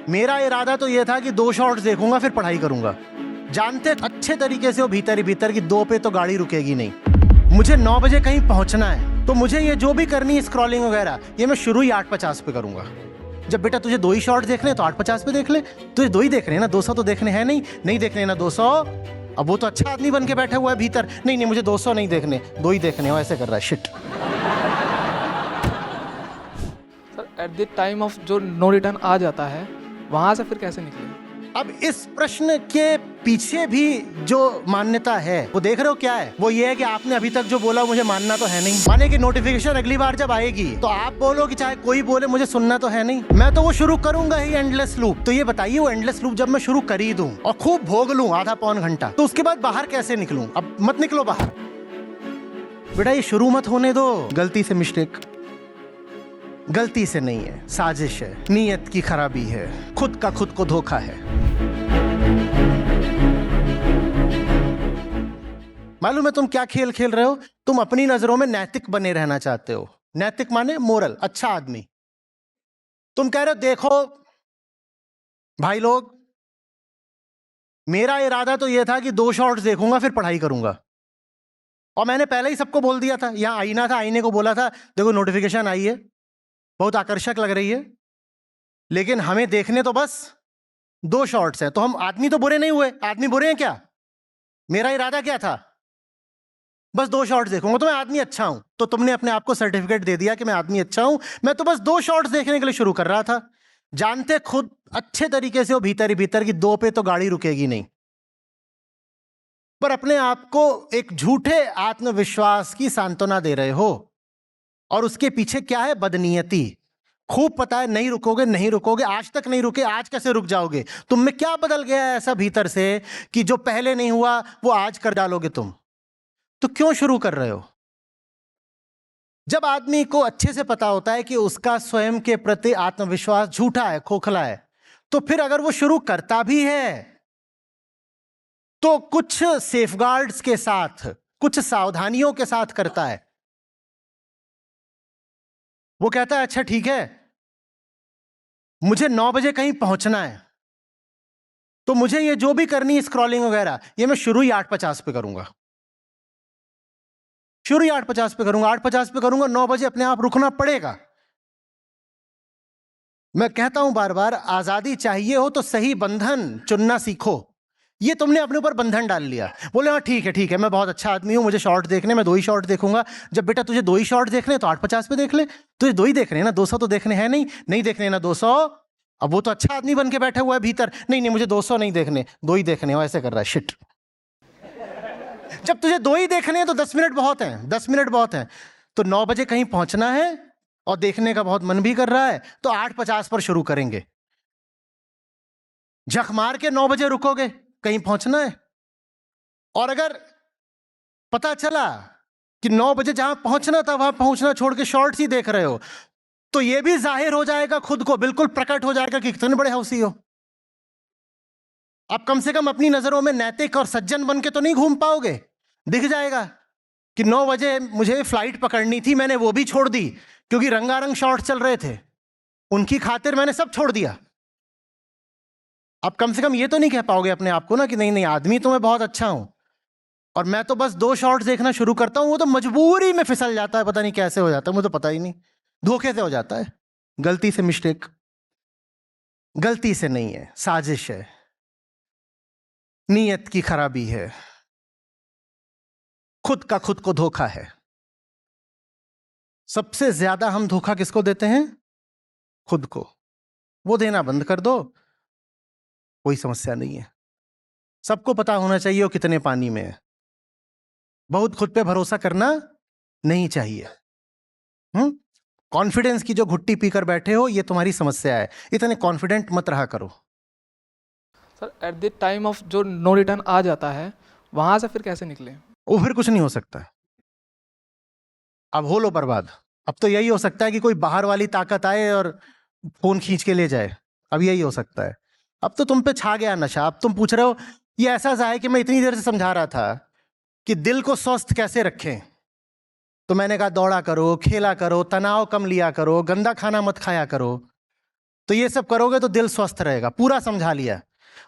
मेरा इरादा तो ये था कि 2 शॉट्स देखूंगा फिर पढ़ाई करूंगा। जानते अच्छे तरीके से वो भीतर ही भीतर की 2 पे तो गाड़ी रुकेगी नहीं। मुझे 9 बजे कहीं पहुंचना है, तो मुझे ये जो भी करनी है स्क्रॉलिंग वगैरह, ये मैं शुरू ही 8:50 पे करूंगा। जब बेटा तुझे 2 ही शॉट देखने तो 8:50 पे देख ले। तुझे 2 ही देखने हैं ना, 200 तो देखने हैं नहीं देखने हैं ना 200। अब वो तो अच्छा आदमी बन के बैठा हुआ है भीतर, नहीं मुझे 200 नहीं देखने, 2 ही देखने हो, ऐसे कर रहा है। Shit. Sir at the time of जो नो रिटर्न आ जाता है, वहाँ से फिर कैसे निकले? अब इस प्रश्न के पीछे भी जो मान्यता है वो देख रहे हो क्या है? वो ये है कि आपने अभी तक जो बोला मुझे मानना तो है नहीं। माने कि नोटिफिकेशन अगली बार जब आएगी तो आप बोलो कि चाहे कोई बोले मुझे सुनना तो है नहीं, मैं तो वो शुरू करूंगा ही एंडलेस लूप। तो ये बताइए वो एंडलेस लूप जब मैं शुरू कर ही दूं और खूब भोग लूं आधा पौन घंटा, तो उसके बाद बाहर कैसे निकलूं? अब मत निकलो बाहर बेटा, ये शुरू मत होने दो। गलती से मिस्टेक, गलती से नहीं है, साजिश है, नीयत की खराबी है, खुद का खुद को धोखा है। मालूम है तुम क्या खेल खेल रहे हो? तुम अपनी नजरों में नैतिक बने रहना चाहते हो। नैतिक माने मोरल, अच्छा आदमी। तुम कह रहे हो देखो भाई लोग, मेरा इरादा तो यह था कि 2 शॉट्स देखूंगा फिर पढ़ाई करूंगा, और मैंने पहले ही सबको बोल दिया था। यहां आईना था, आईने को बोला था देखो नोटिफिकेशन आई है, बहुत आकर्षक लग रही है, लेकिन हमें देखने तो बस 2 शॉट्स है। तो हम आदमी तो बुरे नहीं हुए, आदमी बुरे हैं क्या? मेरा इरादा क्या था? बस 2 शॉट्स देखूंगा तो मैं आदमी अच्छा हूं। तो तुमने अपने आप को सर्टिफिकेट दे दिया कि मैं आदमी अच्छा हूं। मैं तो बस 2 शॉट्स देखने के लिए शुरू कर रहा था, जानते खुद अच्छे तरीके से वो भीतर ही भीतर की 2 पे तो गाड़ी रुकेगी नहीं। पर अपने आप को एक झूठे आत्मविश्वास की सांत्वना दे रहे हो, और उसके पीछे क्या है? बदनीयती। खूब पता है नहीं रुकोगे, नहीं रुकोगे, आज तक नहीं रुके, आज कैसे रुक जाओगे? तुम में क्या बदल गया है ऐसा भीतर से कि जो पहले नहीं हुआ वो आज कर डालोगे तुम? तो क्यों शुरू कर रहे हो? जब आदमी को अच्छे से पता होता है कि उसका स्वयं के प्रति आत्मविश्वास झूठा है, खोखला है, तो फिर अगर वो शुरू करता भी है तो कुछ सेफगार्ड्स के साथ, कुछ सावधानियों के साथ करता है। वो कहता है अच्छा ठीक है, मुझे 9 बजे कहीं पहुंचना है, तो मुझे ये जो भी करनी है स्क्रॉलिंग वगैरह, ये मैं शुरू ही 8:50 पे करूंगा। शुरू ही 8:50 पे करूंगा, 8:50 पे करूंगा, 9 बजे अपने आप रुकना पड़ेगा। मैं कहता हूं बार बार, आजादी चाहिए हो तो सही बंधन चुनना सीखो। ये तुमने अपने ऊपर बंधन डाल लिया। बोले हाँ ठीक है, मैं बहुत अच्छा आदमी हूं, मुझे शॉर्ट देखने, मैं 2 ही शॉर्ट देखूंगा। जब बेटा तुझे 2 ही शॉर्ट देखने तो 8:50 पे देख ले। तुझे 2 ही देखने हैं ना, 200 तो देखने हैं नहीं देखने हैं ना 200। अब वो तो अच्छा आदमी बन के बैठा हुआ है भीतर, नहीं मुझे 200 नहीं देखने, 2 ही देखने हो, ऐसे कर रहा है। शिट। जब तुझे 2 ही देखने हैं तो 10 मिनट बहुत हैं, 10 मिनट बहुत हैं। तो 9 बजे कहीं पहुंचना है और देखने का बहुत मन भी कर रहा है, तो 8:50 पर शुरू करेंगे। झक मार के 9 बजे रुकोगे, कहीं पहुंचना है, और अगर पता चला कि 9 बजे जहां पहुंचना था वहां पहुंचना छोड़ के शॉर्ट्स ही देख रहे हो, तो यह भी जाहिर हो जाएगा, खुद को बिल्कुल प्रकट हो जाएगा कि कितने बड़े हौसी हो। आप कम से कम अपनी नजरों में नैतिक और सज्जन बन के तो नहीं घूम पाओगे। दिख जाएगा कि 9 बजे मुझे फ्लाइट पकड़नी थी, मैंने वो भी छोड़ दी क्योंकि रंगारंग शॉर्ट्स चल रहे थे, उनकी खातिर मैंने सब छोड़ दिया। आप कम से कम ये तो नहीं कह पाओगे अपने आप को ना कि नहीं आदमी तो मैं बहुत अच्छा हूं और मैं तो बस 2 शॉट्स देखना शुरू करता हूं। वो तो मजबूरी में फिसल जाता है, पता नहीं कैसे हो जाता है, मुझे तो पता ही नहीं, धोखे से हो जाता है। गलती से मिस्टेक, गलती से नहीं है, साजिश है, नीयत की खराबी है, खुद का खुद को धोखा है। सबसे ज्यादा हम धोखा किसको देते हैं? खुद को। वो देना बंद कर दो, कोई समस्या नहीं है। सबको पता होना चाहिए वो कितने पानी में है। बहुत खुद पे भरोसा करना नहीं चाहिए। कॉन्फिडेंस की जो घुट्टी पीकर बैठे हो, ये तुम्हारी समस्या है। इतने कॉन्फिडेंट मत रहा करो। Sir at the time of जो नो रिटर्न आ जाता है, वहाँ से फिर कैसे निकले? वो फिर कुछ नहीं हो सकता। अब हो लो बर्बाद। अब तो यही हो सकता है कि कोई बाहर वाली ताकत आए और फोन खींच के ले जाए। अब यही हो सकता है। अब तो तुम पे छा गया नशा। अब तुम पूछ रहे हो, ये ऐसा सा है कि मैं इतनी देर से समझा रहा था कि दिल को स्वस्थ कैसे रखें, तो मैंने कहा दौड़ा करो, खेला करो, तनाव कम लिया करो, गंदा खाना मत खाया करो। तो ये सब करोगे तो दिल स्वस्थ रहेगा। पूरा समझा लिया।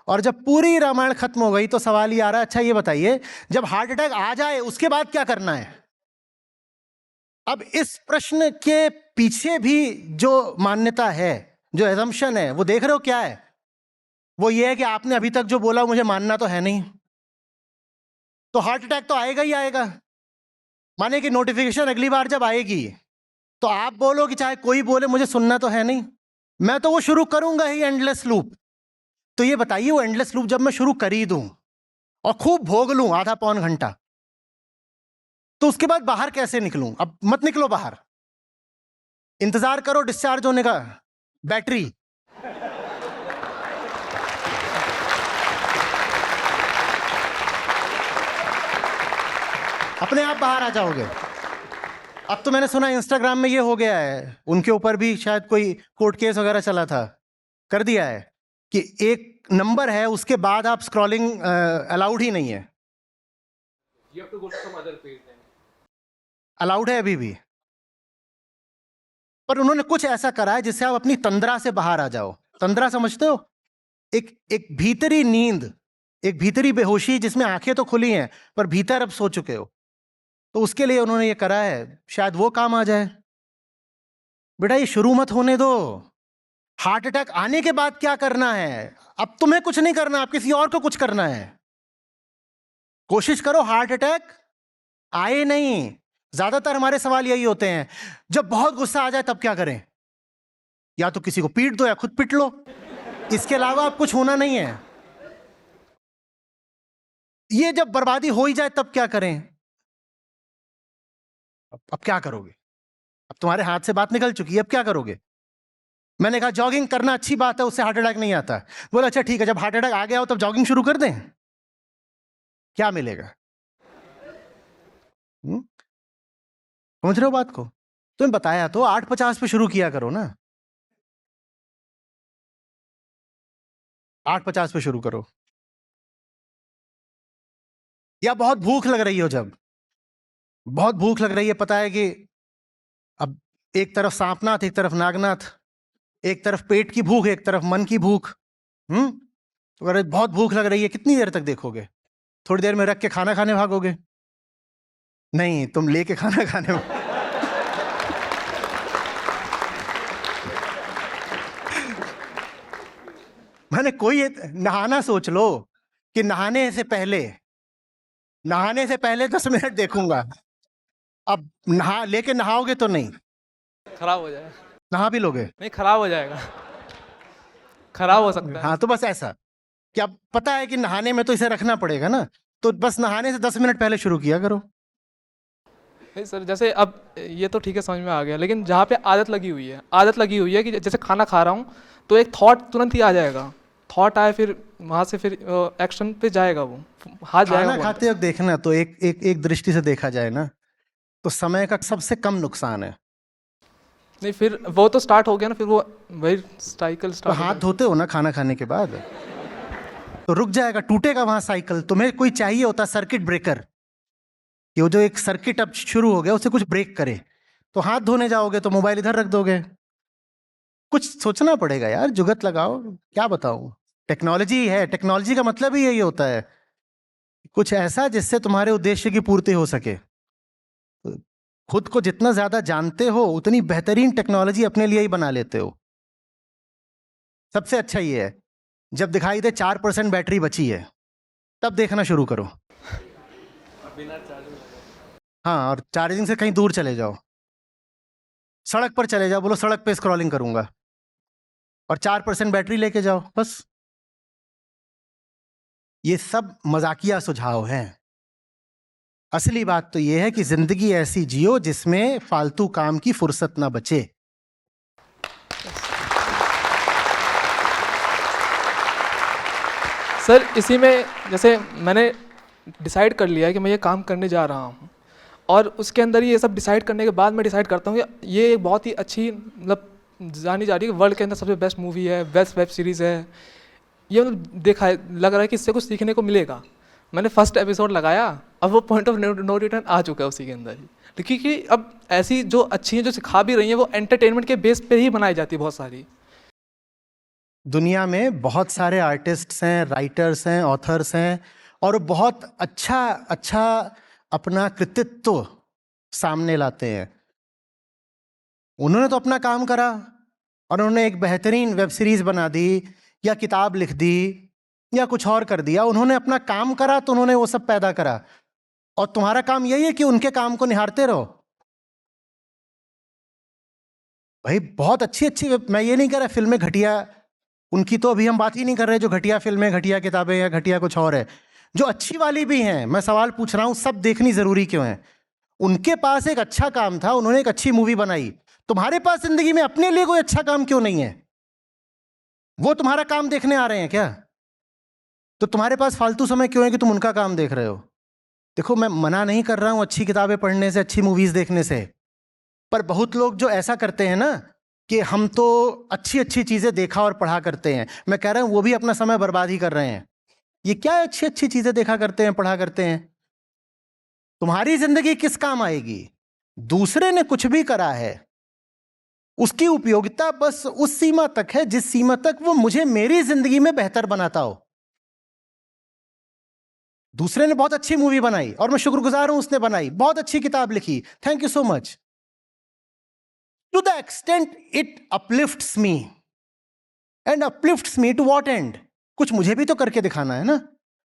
और जब पूरी रामायण खत्म हो गई तो सवाल ये आ रहा है, अच्छा ये बताइए, जब हार्ट अटैक आ जाए उसके बाद क्या करना है? अब इस प्रश्न के पीछे भी जो मान्यता है, जो एजम्पशन है, वो देख रहे हो क्या है? वो ये है कि आपने अभी तक जो बोला मुझे मानना तो है नहीं, तो हार्ट अटैक तो आएगा ही आएगा। माने कि नोटिफिकेशन अगली बार जब आएगी तो आप बोलो कि चाहे कोई बोले मुझे सुनना तो है नहीं, मैं तो वो शुरू करूंगा ही एंडलेस लूप। तो ये बताइए, वो एंडलेस लूप जब मैं शुरू कर ही दूं और खूब भोग लूं आधा पौन घंटा, तो उसके बाद बाहर कैसे निकलूं? अब मत निकलो बाहर, इंतजार करो डिस्चार्ज होने का। बैटरी अपने आप बाहर आ जाओगे। अब तो मैंने सुना इंस्टाग्राम में ये हो गया है, उनके ऊपर भी शायद कोई कोर्ट केस वगैरह चला था, कर दिया है कि एक नंबर है उसके बाद आप स्क्रॉलिंग अलाउड ही नहीं है। अलाउड है अभी भी, पर उन्होंने कुछ ऐसा करा है जिससे आप अपनी तंद्रा से बाहर आ जाओ। तंद्रा समझते हो? एक भीतरी नींद, एक भीतरी बेहोशी जिसमें आंखें तो खुली हैं पर भीतर अब सो चुके हो। तो उसके लिए उन्होंने ये करा है, शायद वो काम आ जाए। बेटा ये शुरू मत होने दो। हार्ट अटैक आने के बाद क्या करना है? अब तुम्हें कुछ नहीं करना, अब किसी और को कुछ करना है। कोशिश करो हार्ट अटैक आए नहीं। ज्यादातर हमारे सवाल यही होते हैं, जब बहुत गुस्सा आ जाए तब क्या करें? या तो किसी को पीट दो या खुद पीट लो, इसके अलावा अब कुछ होना नहीं है। ये जब बर्बादी हो ही जाए तब क्या करें? अब क्या करोगे? अब तुम्हारे हाथ से बात निकल चुकी है, अब क्या करोगे? मैंने कहा जॉगिंग करना अच्छी बात है, उससे हार्ट अटैक नहीं आता। बोला अच्छा ठीक है, जब हार्ट अटैक आ गया हो तब जॉगिंग शुरू कर दें। क्या मिलेगा? समझ रहे हो बात को? तुम्हें बताया तो 8:50 पे शुरू किया करो ना, 8:50 पे शुरू करो। या बहुत भूख लग रही हो, जब बहुत भूख लग रही है, पता है कि अब एक तरफ सांपनाथ एक तरफ नागनाथ, एक तरफ पेट की भूख एक तरफ मन की भूख। तो अगर बहुत भूख लग रही है, कितनी देर तक देखोगे? थोड़ी देर में रख के खाना खाने भागोगे? नहीं, तुम लेके खाना खाने मैंने कोई नहाना सोच लो कि नहाने से पहले 10 मिनट देखूंगा। अब लेके नहाओगे तो नहीं, खराब हो जाएगा। नहा भी लोगे? नहीं, खराब हो जाएगा, खराब हो सकता है। हाँ, तो बस ऐसा कि अब पता है कि नहाने में तो इसे रखना पड़ेगा ना, तो बस नहाने से 10 मिनट पहले शुरू किया करो। नहीं सर, जैसे अब ये तो ठीक है, समझ में आ गया, लेकिन जहाँ पे आदत लगी हुई है कि जैसे खाना खा रहा हूँ तो एक थॉट तुरंत ही आ जाएगा, थॉट आए फिर वहाँ से फिर एक्शन पे जाएगा, वो हाथ जाएगा। खाना खाते वक्त देखना, तो एक दृष्टि से देखा जाए ना, तो समय का सबसे कम नुकसान है। नहीं, फिर वो तो स्टार्ट हो गया ना, फिर वो वही साइकिल तो स्टार्ट। हाथ धोते हो ना खाना खाने के बाद, तो रुक जाएगा, टूटेगा वहां साइकिल। तुम्हें कोई चाहिए होता सर्किट ब्रेकर, कि वो जो एक सर्किट अब शुरू हो गया उसे कुछ ब्रेक करे। तो हाथ धोने जाओगे तो मोबाइल इधर रख दोगे। कुछ सोचना पड़ेगा यार, जुगत लगाओ। क्या बताऊं, टेक्नोलॉजी है, टेक्नोलॉजी का मतलब ही यही होता है, कुछ ऐसा जिससे तुम्हारे उद्देश्य की पूर्ति हो सके। खुद को जितना ज्यादा जानते हो उतनी बेहतरीन टेक्नोलॉजी अपने लिए ही बना लेते हो। सबसे अच्छा ये है, जब दिखाई दे 4% बैटरी बची है तब देखना शुरू करो। हाँ, और चार्जिंग से कहीं दूर चले जाओ, सड़क पर चले जाओ, बोलो सड़क पे स्क्रॉलिंग करूंगा, और 4% बैटरी लेके जाओ बस। ये सब मजाकिया सुझाव हैं। असली बात तो ये है कि जिंदगी ऐसी जियो जिसमें फालतू काम की फुर्सत ना बचे। सर इसी में जैसे मैंने डिसाइड कर लिया है कि मैं ये काम करने जा रहा हूँ, और उसके अंदर ही ये सब डिसाइड करने के बाद मैं डिसाइड करता हूँ कि ये एक बहुत ही अच्छी, मतलब जानी जा रही है, वर्ल्ड के अंदर सबसे बेस्ट मूवी है, बेस्ट वेब सीरीज़ है। ये मतलब देखा है, लग रहा है कि इससे कुछ सीखने को मिलेगा। मैंने फर्स्ट एपिसोड लगाया, अब वो पॉइंट ऑफ नो रिटर्न आ चुका है उसी के अंदर ही, क्योंकि अब ऐसी जो अच्छी हैं जो सिखा भी रही हैं वो एंटरटेनमेंट के बेस पे ही बनाई जाती है बहुत सारी। दुनिया में बहुत सारे आर्टिस्ट्स हैं, राइटर्स हैं, ऑथर्स हैं, और बहुत अच्छा अच्छा अपना कृतित्व सामने लाते हैं। उन्होंने तो अपना काम करा और उन्होंने एक बेहतरीन वेब सीरीज बना दी या किताब लिख दी या कुछ और कर दिया। उन्होंने अपना काम करा तो उन्होंने वो सब पैदा करा, और तुम्हारा काम यही है कि उनके काम को निहारते रहो। भाई बहुत अच्छी अच्छी मैं ये नहीं कह रहा फिल्में घटिया, उनकी तो अभी हम बात ही नहीं कर रहे जो घटिया फिल्में, घटिया किताबें या घटिया कुछ और है। जो अच्छी वाली भी हैं, मैं सवाल पूछ रहा हूं सब देखनी जरूरी क्यों है? उनके पास एक अच्छा काम था, उन्होंने एक अच्छी मूवी बनाई। तुम्हारे पास जिंदगी में अपने लिए कोई अच्छा काम क्यों नहीं है? वो तुम्हारा काम देखने आ रहे हैं क्या? तो तुम्हारे पास फालतू समय क्यों है कि तुम उनका काम देख रहे हो? देखो, मैं मना नहीं कर रहा हूं अच्छी किताबें पढ़ने से, अच्छी मूवीज देखने से, पर बहुत लोग जो ऐसा करते हैं ना कि हम तो अच्छी अच्छी चीजें देखा और पढ़ा करते हैं, मैं कह रहा हूं वो भी अपना समय बर्बाद ही कर रहे हैं। ये क्या अच्छी अच्छी चीजें देखा करते हैं, पढ़ा करते हैं? तुम्हारी जिंदगी किस काम आएगी? दूसरे ने कुछ भी करा है, उसकी उपयोगिता बस उस सीमा तक है जिस सीमा तक वो मुझे मेरी जिंदगी में बेहतर बनाता हो। दूसरे ने बहुत अच्छी मूवी बनाई और मैं शुक्रगुजार हूं उसने बनाई, बहुत अच्छी किताब लिखी, thank you so much. To the extent it uplifts me, and uplifts me to what end? कुछ मुझे भी तो करके दिखाना है ना।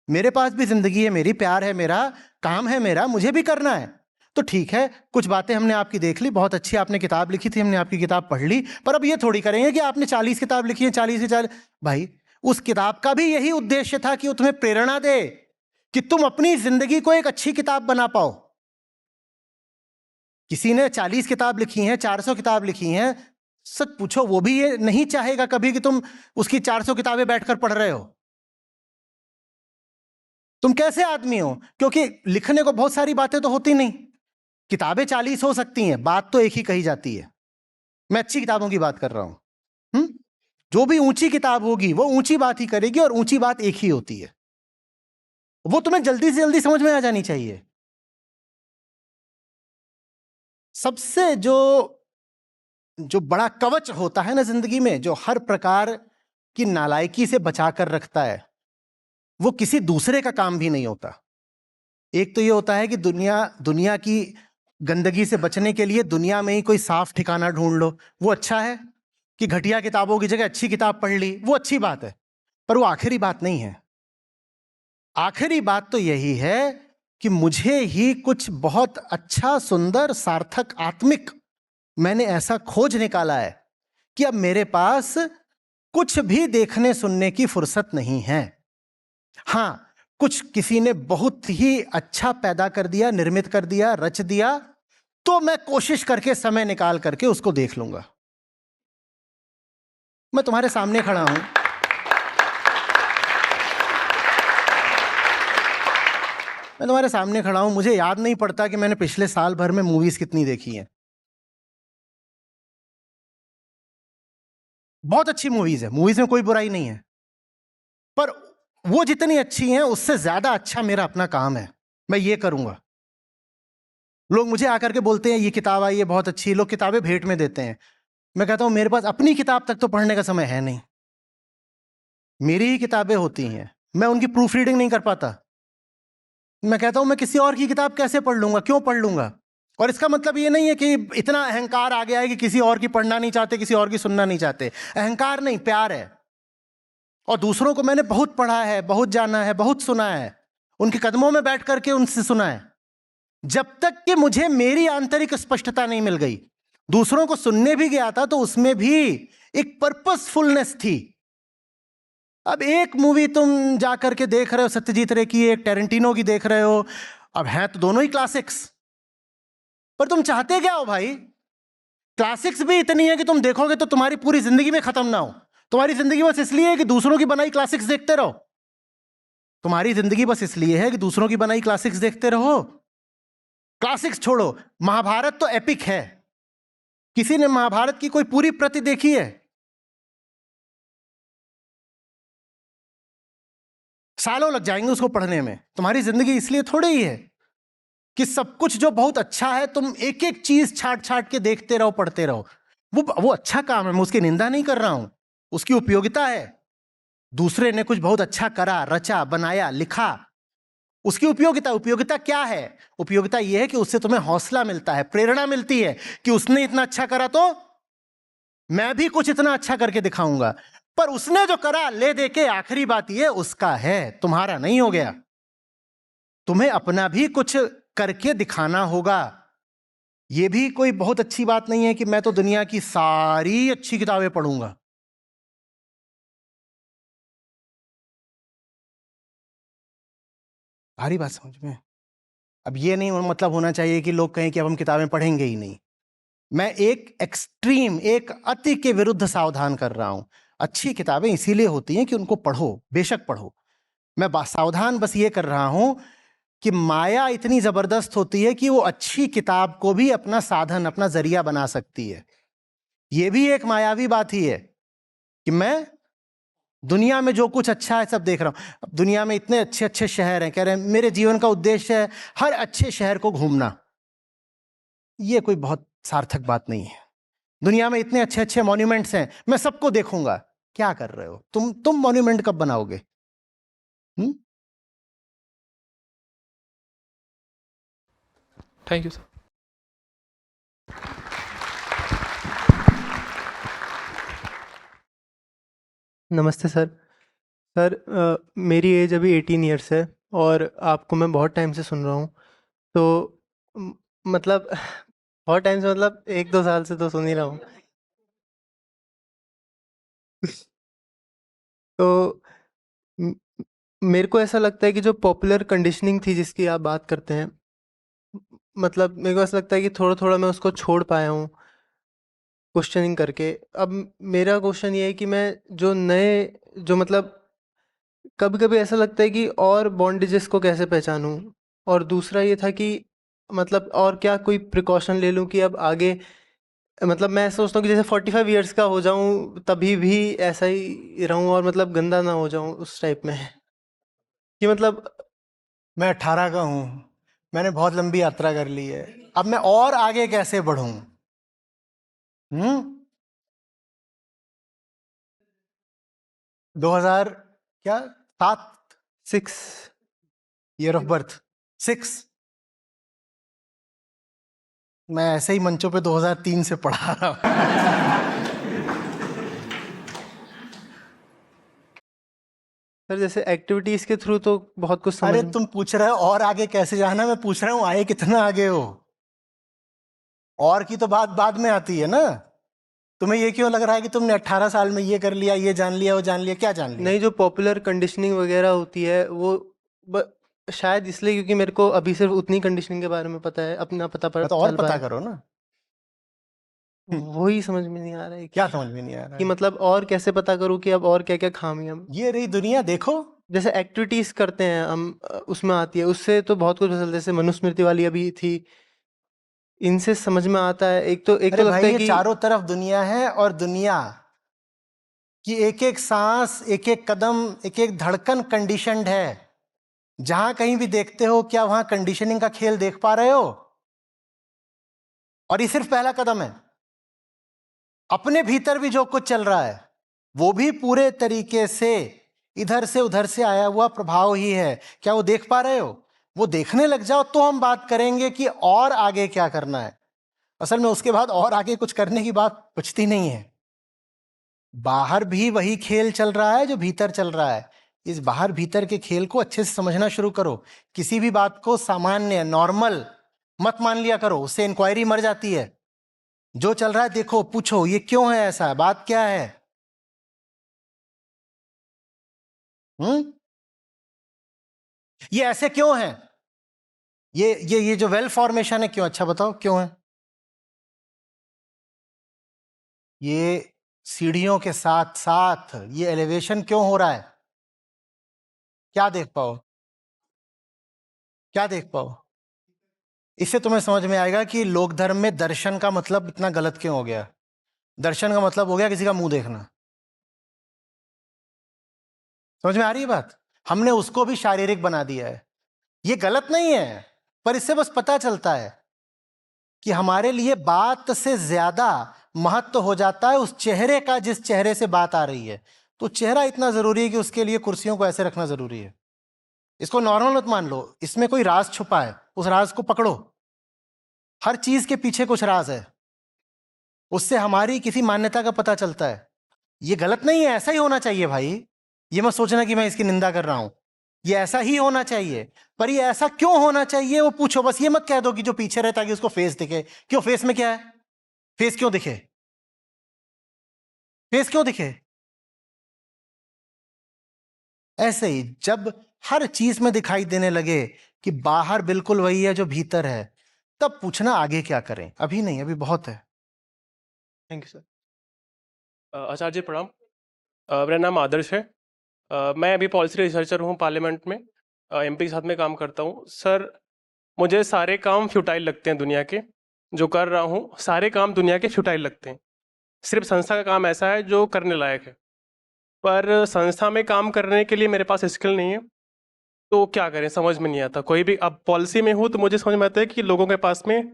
मेरे पास भी जिंदगी है, मेरी प्यार है, मेरा काम है, मेरा मुझे भी करना है। तो ठीक है, कुछ बातें हमने आपकी देख ली, बहुत अच्छी आपने किताब लिखी थी, हमने आपकी किताब पढ़ ली, पर अब ये थोड़ी करेंगे कि आपने 40 किताब लिखी है, 40 से 40। भाई उस किताब का भी यही उद्देश्य था कि वो तुम्हें प्रेरणा दे कि तुम अपनी जिंदगी को एक अच्छी किताब बना पाओ। किसी ने 40 किताब लिखी हैं, 400 किताब लिखी हैं, सच पूछो वो भी ये नहीं चाहेगा कभी कि तुम उसकी 400 किताबें बैठकर पढ़ रहे हो। तुम कैसे आदमी हो? क्योंकि लिखने को बहुत सारी बातें तो होती नहीं, किताबें 40 हो सकती हैं, बात तो एक ही कही जाती है। मैं अच्छी किताबों की बात कर रहा हूं। जो भी ऊंची किताब होगी वो ऊंची बात ही करेगी, और ऊंची बात एक ही होती है, वो तुम्हें जल्दी से जल्दी समझ में आ जानी चाहिए। सबसे जो जो बड़ा कवच होता है ना जिंदगी में, जो हर प्रकार की नालायकी से बचाकर रखता है, वो किसी दूसरे का काम भी नहीं होता। एक तो ये होता है कि दुनिया की गंदगी से बचने के लिए दुनिया में ही कोई साफ ठिकाना ढूंढ लो, वो अच्छा है। कि घटिया किताबों की जगह अच्छी किताब पढ़ ली, वो अच्छी बात है, पर वो आखिरी बात नहीं है। आखिरी बात तो यही है कि मुझे ही कुछ बहुत अच्छा, सुंदर, सार्थक, आत्मिक मैंने ऐसा खोज निकाला है कि अब मेरे पास कुछ भी देखने सुनने की फुर्सत नहीं है। हां, कुछ किसी ने बहुत ही अच्छा पैदा कर दिया, निर्मित कर दिया, रच दिया, तो मैं कोशिश करके समय निकाल करके उसको देख लूंगा। मैं तुम्हारे सामने खड़ा हूं, मुझे याद नहीं पड़ता कि मैंने पिछले साल भर में मूवीज कितनी देखी हैं। बहुत अच्छी मूवीज है, मूवीज में कोई बुराई नहीं है, पर वो जितनी अच्छी हैं उससे ज्यादा अच्छा मेरा अपना काम है। मैं ये करूंगा। लोग मुझे आकर के बोलते हैं ये किताब आई है बहुत अच्छी, लोग किताबें भेंट में देते हैं। मैं कहता हूं मेरे पास अपनी किताब तक तो पढ़ने का समय है नहीं। मेरी ही किताबें होती हैं, मैं उनकी प्रूफ रीडिंग नहीं कर पाता। मैं कहता हूं मैं किसी और की किताब कैसे पढ़ लूंगा, क्यों पढ़ लूंगा? और इसका मतलब ये नहीं है कि इतना अहंकार आ गया है कि किसी और की पढ़ना नहीं चाहते, किसी और की सुनना नहीं चाहते। अहंकार नहीं, प्यार है। और दूसरों को मैंने बहुत पढ़ा है, बहुत जाना है, बहुत सुना है, उनके कदमों में बैठ करके उनसे सुना है, जब तक कि मुझे मेरी आंतरिक स्पष्टता नहीं मिल गई। दूसरों को सुनने भी गया था तो उसमें भी एक पर्पसफुलनेस थी। अब एक मूवी तुम जाकर के देख रहे हो सत्यजीत रे की, एक टेरेंटिनो की देख रहे हो, अब है तो दोनों ही क्लासिक्स, पर तुम चाहते क्या हो भाई? क्लासिक्स भी इतनी है कि तुम देखोगे तो तुम्हारी पूरी जिंदगी में खत्म ना हो। तुम्हारी जिंदगी बस इसलिए है कि दूसरों की बनाई क्लासिक्स देखते रहो। तुम्हारी जिंदगी बस इसलिए है कि दूसरों की बनाई क्लासिक्स देखते रहो। क्लासिक्स छोड़ो, महाभारत तो एपिक है। किसी ने महाभारत की कोई पूरी प्रति देखी है? सालों लग जाएंगे उसको पढ़ने में। तुम्हारी जिंदगी इसलिए थोड़ी ही है कि सब कुछ जो बहुत अच्छा है तुम एक एक चीज छाट छाट के देखते रहो, पढ़ते रहो। वो अच्छा काम है, मैं उसकी निंदा नहीं कर रहा हूं, उसकी उपयोगिता है। दूसरे ने कुछ बहुत अच्छा करा, रचा, बनाया, लिखा, उसकी उपयोगिता। उपयोगिता क्या है? उपयोगिता यह है कि उससे तुम्हें हौसला मिलता है, प्रेरणा मिलती है कि उसने इतना अच्छा करा तो मैं भी कुछ इतना अच्छा करके दिखाऊंगा। पर उसने जो करा ले दे के, आखिरी बात यह उसका है, तुम्हारा नहीं हो गया। तुम्हें अपना भी कुछ करके दिखाना होगा। यह भी कोई बहुत अच्छी बात नहीं है कि मैं तो दुनिया की सारी अच्छी किताबें पढ़ूंगा। भारी बात समझ में? अब ये नहीं मतलब होना चाहिए कि लोग कहें कि अब हम किताबें पढ़ेंगे ही नहीं। मैं एक एक्सट्रीम, एक अति के विरुद्ध सावधान कर रहा हूं। अच्छी किताबें इसीलिए होती हैं कि उनको पढ़ो, बेशक पढ़ो। मैं सावधान बस ये कर रहा हूं कि माया इतनी जबरदस्त होती है कि वो अच्छी किताब को भी अपना साधन, अपना जरिया बना सकती है। ये भी एक मायावी बात ही है कि मैं दुनिया में जो कुछ अच्छा है सब देख रहा हूं। अब दुनिया में इतने अच्छे अच्छे शहर हैं, कह रहे हैं मेरे जीवन का उद्देश्य है हर अच्छे शहर को घूमना। ये कोई बहुत सार्थक बात नहीं है। दुनिया में इतने अच्छे अच्छे मॉन्यूमेंट्स हैं, मैं सबको देखूंगा। क्या कर रहे हो तुम मॉन्यूमेंट कब बनाओगे? Thank you sir. नमस्ते सर। सर मेरी एज अभी 18 ईयर्स है और आपको मैं बहुत टाइम से सुन रहा हूँ। तो म- मतलब बहुत टाइम से, मतलब 1-2 साल से तो सुन ही रहा हूँ। तो म- मेरे को ऐसा लगता है कि जो पॉपुलर कंडीशनिंग थी जिसकी आप बात करते हैं, मतलब मेरे को ऐसा लगता है कि थोड़ा थोड़ा मैं उसको छोड़ पाया हूँ क्वेश्चनिंग करके। अब मेरा क्वेश्चन ये है कि मैं जो नए, जो मतलब कभी कभी ऐसा लगता है कि और बॉन्डेजेस को कैसे पहचानूं। और दूसरा ये था कि मतलब और क्या कोई प्रिकॉशन ले लूं कि अब आगे, मतलब मैं सोचता हूँ कि जैसे 45 इयर्स का हो जाऊं तभी भी ऐसा ही रहूं और मतलब गंदा ना हो जाऊं उस टाइप में, कि मतलब। मैं 18 का हूं, मैंने बहुत लंबी यात्रा कर ली है। अब मैं और आगे कैसे बढ़ूं? 2000 क्या, 7 6। Year of birth, 6। मैं ऐसे ही मंचों पे 2003 से पढ़ा रहा हूं। सर जैसे एक्टिविटीज़ के थ्रू तो बहुत कुछ समझ अरे में। तुम पूछ रहे हो और आगे कैसे जाना, मैं पूछ रहा हूं आए कितना आगे हो। और की तो बात बाद में आती है ना। तुम्हें ये क्यों लग रहा है कि तुमने 18 साल में ये कर लिया, ये जान लिया, वो जान लिया? क्या जान लिया? नहीं, जो पॉपुलर कंडीशनिंग वगैरह होती है वो ब, शायद इसलिए क्योंकि मेरे को अभी सिर्फ उतनी कंडीशनिंग के बारे में पता है, अपना मैं तो और चल पता पाया। करो ना। वही समझ में नहीं आ रहा है क्या समझ में नहीं आ रहा कि है? मतलब और कैसे पता करूं कि अब और क्या क्या खामियां। ये रही दुनिया, देखो। जैसे एक्टिविटीज करते हैं हम, उसमें आती है, उससे तो बहुत कुछ पता चलता है। जैसे मनुस्मृति वाली अभी थी, इनसे समझ में आता है। एक तो अरे लगता भाई है ये कि चारों तरफ दुनिया है, और दुनिया की एक एक सांस, एक एक कदम, एक एक धड़कन कंडीशनड है। जहां कहीं भी देखते हो, क्या वहां कंडीशनिंग का खेल देख पा रहे हो? और ये सिर्फ पहला कदम है। अपने भीतर भी जो कुछ चल रहा है वो भी पूरे तरीके से इधर से उधर से आया हुआ प्रभाव ही है। क्या वो देख पा रहे हो? वो देखने लग जाओ तो हम बात करेंगे कि और आगे क्या करना है। असल में उसके बाद और आगे कुछ करने की बात बचती नहीं है। बाहर भी वही खेल चल रहा है जो भीतर चल रहा है। इस बाहर भीतर के खेल को अच्छे से समझना शुरू करो। किसी भी बात को सामान्य, नॉर्मल मत मान लिया करो, उससे इंक्वायरी मर जाती है। जो चल रहा है देखो, पूछो ये क्यों है ऐसा, बात क्या है। हम्म ये ऐसे क्यों है? ये जो वेल फॉर्मेशन है क्यों? अच्छा बताओ क्यों है? ये सीढ़ियों के साथ साथ ये एलिवेशन क्यों हो रहा है? क्या देख पाओ? क्या देख पाओ? इससे तुम्हें समझ में आएगा कि लोक धर्म में दर्शन का मतलब इतना गलत क्यों हो गया। दर्शन का मतलब हो गया किसी का मुंह देखना। समझ में आ रही है बात? हमने उसको भी शारीरिक बना दिया है। ये गलत नहीं है, पर इससे बस पता चलता है। कि हमारे लिए बात से ज्यादा महत्व हो जाता है उस चेहरे का जिस चेहरे से बात आ रही है। तो चेहरा इतना जरूरी है कि उसके लिए कुर्सियों को ऐसे रखना जरूरी है। इसको नॉर्मल मत मान लो, इसमें कोई राज छुपा है, उस राज को पकड़ो। हर चीज के पीछे कुछ राज है, उससे हमारी किसी मान्यता का पता चलता है। ये गलत नहीं है, ऐसा ही होना चाहिए भाई। ये मत सोचना कि मैं इसकी निंदा कर रहा हूं, ये ऐसा ही होना चाहिए। पर ये ऐसा क्यों होना चाहिए वो पूछो, बस ये मत कह दो कि जो पीछे रहता कि उसको फेस दिखे। क्यों? फेस में क्या है? फेस क्यों दिखे? फेस क्यों दिखे? ऐसे ही जब हर चीज में दिखाई देने लगे कि बाहर बिल्कुल वही है जो भीतर है, तब पूछना आगे क्या करें। अभी नहीं, अभी बहुत है। Thank you sir. Acharya ji प्रणाम। मेरा नाम आदर्श है। मैं अभी पॉलिसी रिसर्चर हूँ पार्लियामेंट में। एमपी के साथ में काम करता हूँ। सर, मुझे सारे काम फ्यूटाइल लगते हैं दुनिया के, जो कर रहा हूँ सारे काम दुनिया के फ्यूटाइल लगते हैं। सिर्फ संस्था का काम ऐसा है जो करने लायक है, पर संस्था में काम करने के लिए मेरे पास स्किल नहीं है। तो क्या करें समझ में नहीं आता। कोई भी अब पॉलिसी में हूँ तो मुझे समझ में आता है कि लोगों के पास में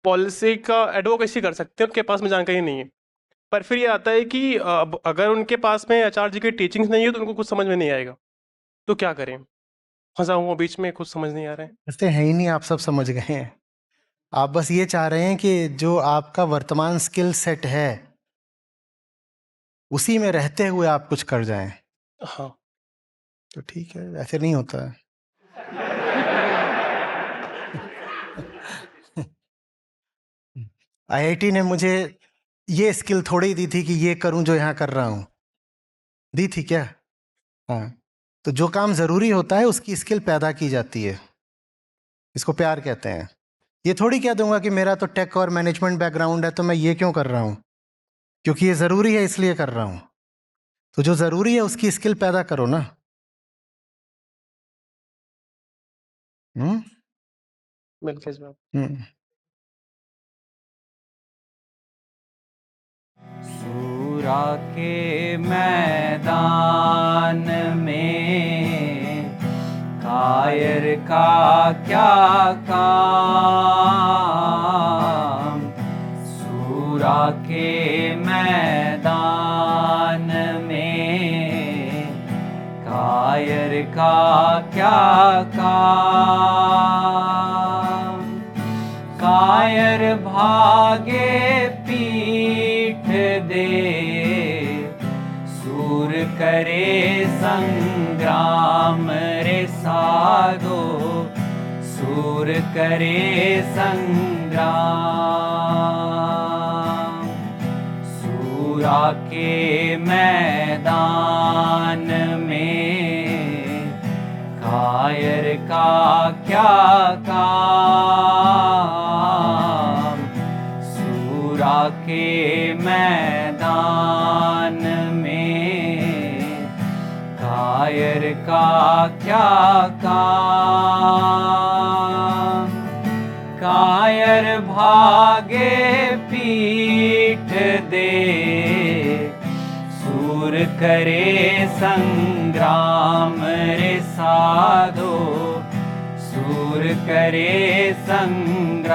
पॉलिसी का एडवोकेसी कर सकते हैं, उनके पास में जानकारी नहीं है। पर फिर ये आता है कि अब अगर उनके पास में आचार्य जी की टीचिंग्स नहीं है तो उनको कुछ समझ में नहीं आएगा। तो क्या करें? फंसा हूँ बीच में, कुछ समझ नहीं आ रहा है। ऐसे है ही नहीं, आप सब समझ गए हैं। आप बस ये चाह रहे हैं कि जो आपका वर्तमान स्किल सेट है उसी में रहते हुए आप कुछ कर जाएं। हाँ। तो ठीक है, ऐसे नहीं होता है। आईआईटी ने मुझे ये स्किल थोड़ी दी थी कि ये करूं जो यहाँ कर रहा हूं। दी थी क्या? हाँ। तो जो काम जरूरी होता है उसकी स्किल पैदा की जाती है, इसको प्यार कहते हैं। ये थोड़ी कह दूंगा कि मेरा तो टेक और मैनेजमेंट बैकग्राउंड है तो मैं ये क्यों कर रहा हूं, क्योंकि ये जरूरी है इसलिए कर रहा हूं। तो जो जरूरी है उसकी स्किल पैदा करो ना। हम्म मिलते हैं जवाब। हम्म। सूरा के मैदान में कायर का क्या काम। सूरा के मैदान में कायर का क्या काम। कायर भागे पीठ दे, सूर करे संग्राम रे साधो, सूर करे संग्राम। सूरा के मैदान में कायर का क्या काम। सूरा के मैदान में कायर का क्या काम। कायर भागे पीठ दे, सूर करे संग्राम रे साधो, सूर करे संग्राम।